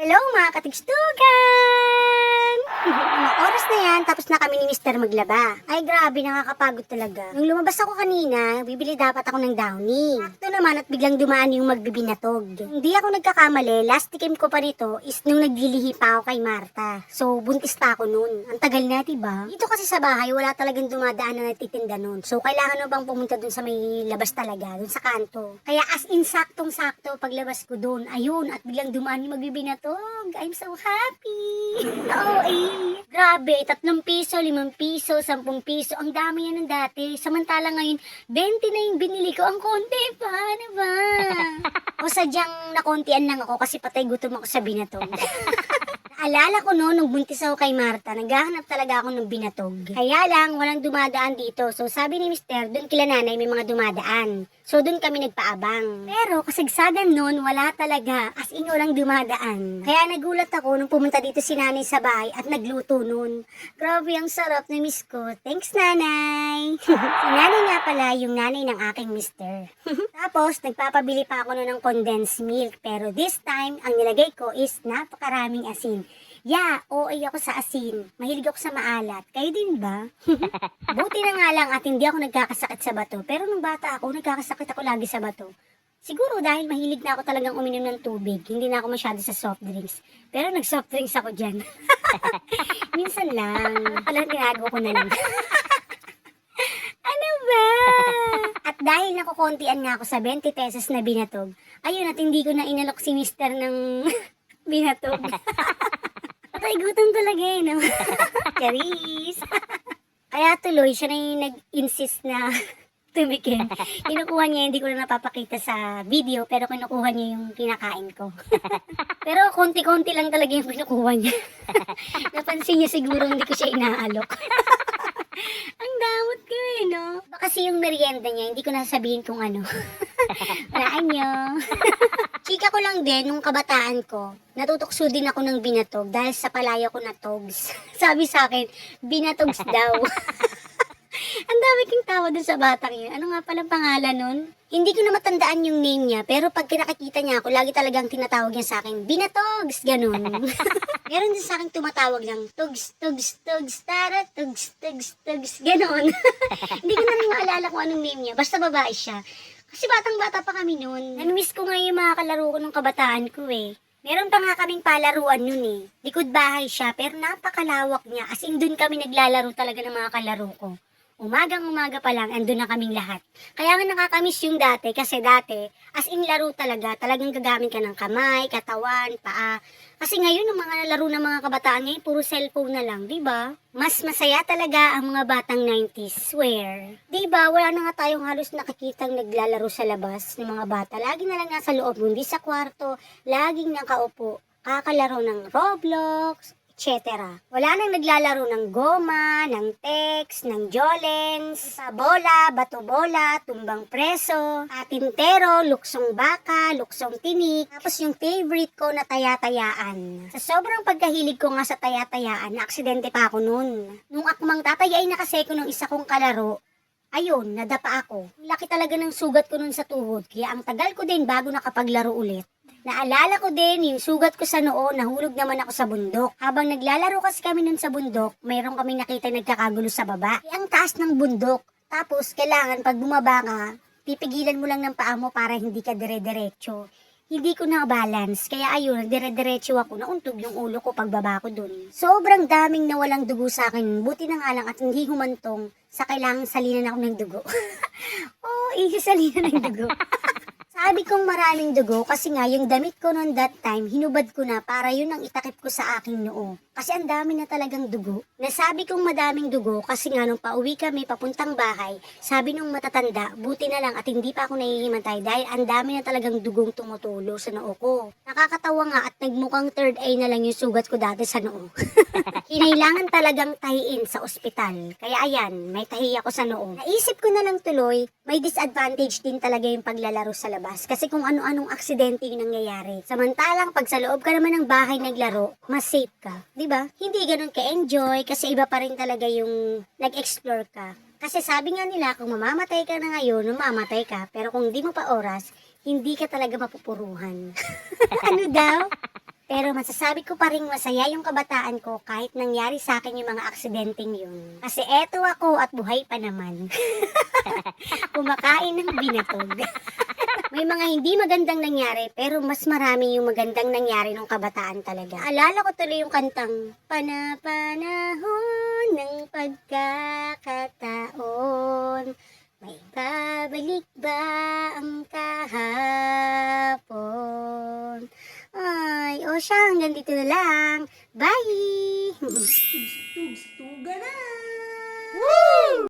Hello mga katigstugan! Mga oras na yan, tapos na kami ni Mr. maglaba. Ay grabe, nakakapagod talaga. Nung lumabas ako kanina, bibili dapat ako ng downy. Sakto naman at biglang dumaan yung magbibinatog. Hindi ako nagkakamali, last tikim ko pa nito is nung naglilihi pa ako kay Marta. So, buntis pa ako nun. Ang tagal na, diba? Dito kasi sa bahay, wala talagang dumadaan na nagtitinda nun. So, kailangan mo bang pumunta dun sa may labas talaga, dun sa kanto. Kaya as in saktong-sakto, paglabas ko dun, ayun, at biglang dumaan yung magbibinatog. I'm so happy. Oo grabe, 3 piso, 5 piso, 10 piso. Ang dami yan ng dati. Samantala ngayon, 20 na yung binili ko. Ang konti pa, ano ba? O sadyang nakontian lang ako kasi patay gutom ako sa binatog. Naalala ko no, nung buntis ako kay Marta, naghahanap talaga ako ng binatog. Kaya lang, walang dumadaan dito. So sabi ni Mister, doon kila nanay may mga dumadaan. So doon kami nagpaabang. Pero kasagsagan nun, wala talaga. As in, walang dumadaan. Kaya nagulat ako nung pumunta dito si nanay sa bahay at nagluto nun. Grabe, ang sarap na miss ko. Thanks, nanay! Si nanay nga pala yung nanay ng aking mister. Tapos, nagpapabili pa ako nun ng condensed milk. Pero this time, ang nilagay ko is napakaraming asin. Yeah, OA ako sa asin. Mahilig ako sa maalat. Kayo din ba? Buti na nga lang at hindi ako nagkakasakit sa bato. Pero nung bata ako, nagkakasakit ako lagi sa bato. Siguro dahil mahilig na ako talagang uminom ng tubig. Hindi na ako masyado sa soft drinks. Pero nag-soft drinks ako dyan. Minsan lang. Pala ginagawa ko na lang. Ano ba? At dahil nakukontian nga ako sa 20 pesos na binatog, ayun at hindi ko na inalok si mister ng binatog. Patay gutom talaga eh, no? Charis! Kaya tuloy, siya na yung nag-insist na tumikim. Kinukuha niya, hindi ko na napapakita sa video, pero kinukuha niya yung kinakain ko. Pero konti-konti lang talaga yung kinukuha niya. Napansin niya siguro hindi ko siya inaalok. Ang damot ko eh, no? Baka kasi yung merienda niya, hindi ko nasabihin kung ano. Walaan niyo. Chika ko lang din, nung kabataan ko, natutukso din ako ng binatog dahil sa palayo ko na togs. Sabi sa akin, binatogs daw. Ang dami kong tawa dun sa batang yun. Ano nga palang pangalan nun? Hindi ko na matandaan yung name niya, pero pag kinakakita niya ako, lagi talagang tinatawag niya sa akin, binatogs, ganun. Meron din sa akin tumatawag lang, tugs, tugs, tugs, tara, tugs, tugs, tugs, ganun. Hindi ko na rin maalala kung anong name niya, basta babae siya. Kasi batang-bata pa kami noon. Namimiss ko nga yung mga kalaro ko nung kabataan ko eh. Meron pa nga kaming palaruan nun eh. Likod bahay siya, pero napakalawak niya. As in, dun kami naglalaro talaga ng mga kalaro ko. Umagang-umaga pa lang, andun na kaming lahat. Kaya nga nakakamiss yung dati, kasi dati, as in laro talaga, talagang gagamit ka ng kamay, katawan, paa. Kasi ngayon, ang mga laro ng mga kabataan ngayon, puro cellphone na lang, di ba? Mas masaya talaga ang mga batang 90s, swear. Di ba, wala na nga tayong halos nakikitang naglalaro sa labas ng mga bata. Lagi na lang nasa loob, hindi sa kwarto, laging nakaupo, kakalaro ng Roblox, etc. Wala nang naglalaro ng goma, ng text, ng jolens, sa bola, bato-bola, tumbang preso, atintero, luksong baka, luksong tinik, tapos yung favorite ko na taya-tayaan. Sa sobrang pagkahilig ko nga sa taya-tayaan, na-aksidente pa ako nun. Nung akmang tatayain na kasi ko ng isa kong kalaro, ayun, nadapa ako. Laki talaga ng sugat ko nun sa tuhod, kaya ang tagal ko din bago nakapaglaro ulit. Naalala ko din yung sugat ko sa noo, nahulog naman ako sa bundok. Habang naglalaro kasi kami nun sa bundok, mayroon kami nakita nagkakagulo sa baba. Ang taas ng bundok. Tapos, kailangan pag bumaba ka, pipigilan mo lang ng paa mo para hindi ka dire-diretso. Hindi ko na-balance, kaya ayun, dire-diretso ako, nauntog yung ulo ko pagbaba ko dun. Sobrang daming nawalang dugo sa akin, buti na nga lang at hindi humantong sa kailangang salinan ako ng dugo. Salinan ng dugo. Sabi kong maraming dugo kasi nga yung damit ko noon that time, hinubad ko na para yun ang itakip ko sa aking noo. Kasi ang dami na talagang dugo. Nasabi kong madaming dugo kasi nga nung pauwi kami papuntang bahay, sabi nung matatanda, buti na lang at hindi pa ako nahihimantay dahil ang dami na talagang dugong tumutulo sa noo ko. Nakakatawa nga at nagmukhang third eye na lang yung sugat ko dati sa noo. Kinailangan talagang tahiin sa ospital. Kaya ayan, may tahi ako sa noo. Naisip ko na lang tuloy, may disadvantage din talaga yung paglalaro sa labas. Kasi kung ano-anong aksidente yung nangyayari. Samantalang pag sa loob ka naman ng bahay naglaro, mas safe ka. Diba? Hindi ganun ka-enjoy kasi iba pa rin talaga yung nag-explore ka. Kasi sabi nga nila, kung mamamatay ka na ngayon, mamamatay ka. Pero kung di mo pa oras, hindi ka talaga mapupuruhan. Ano daw? Pero masasabi ko pa rin masaya yung kabataan ko kahit nangyari sa akin yung mga aksidenteng yun. Kasi eto ako at buhay pa naman. Kumakain ng binatog. May mga hindi magandang nangyari, pero mas marami yung magandang nangyari nung kabataan talaga. Alala ko tuloy yung kantang, Panapanahon ng pagkakataon, may babalik ba ang kahapon? Ay, o siya, hanggang dito na lang. Bye! Tugs, tugs, tuga na!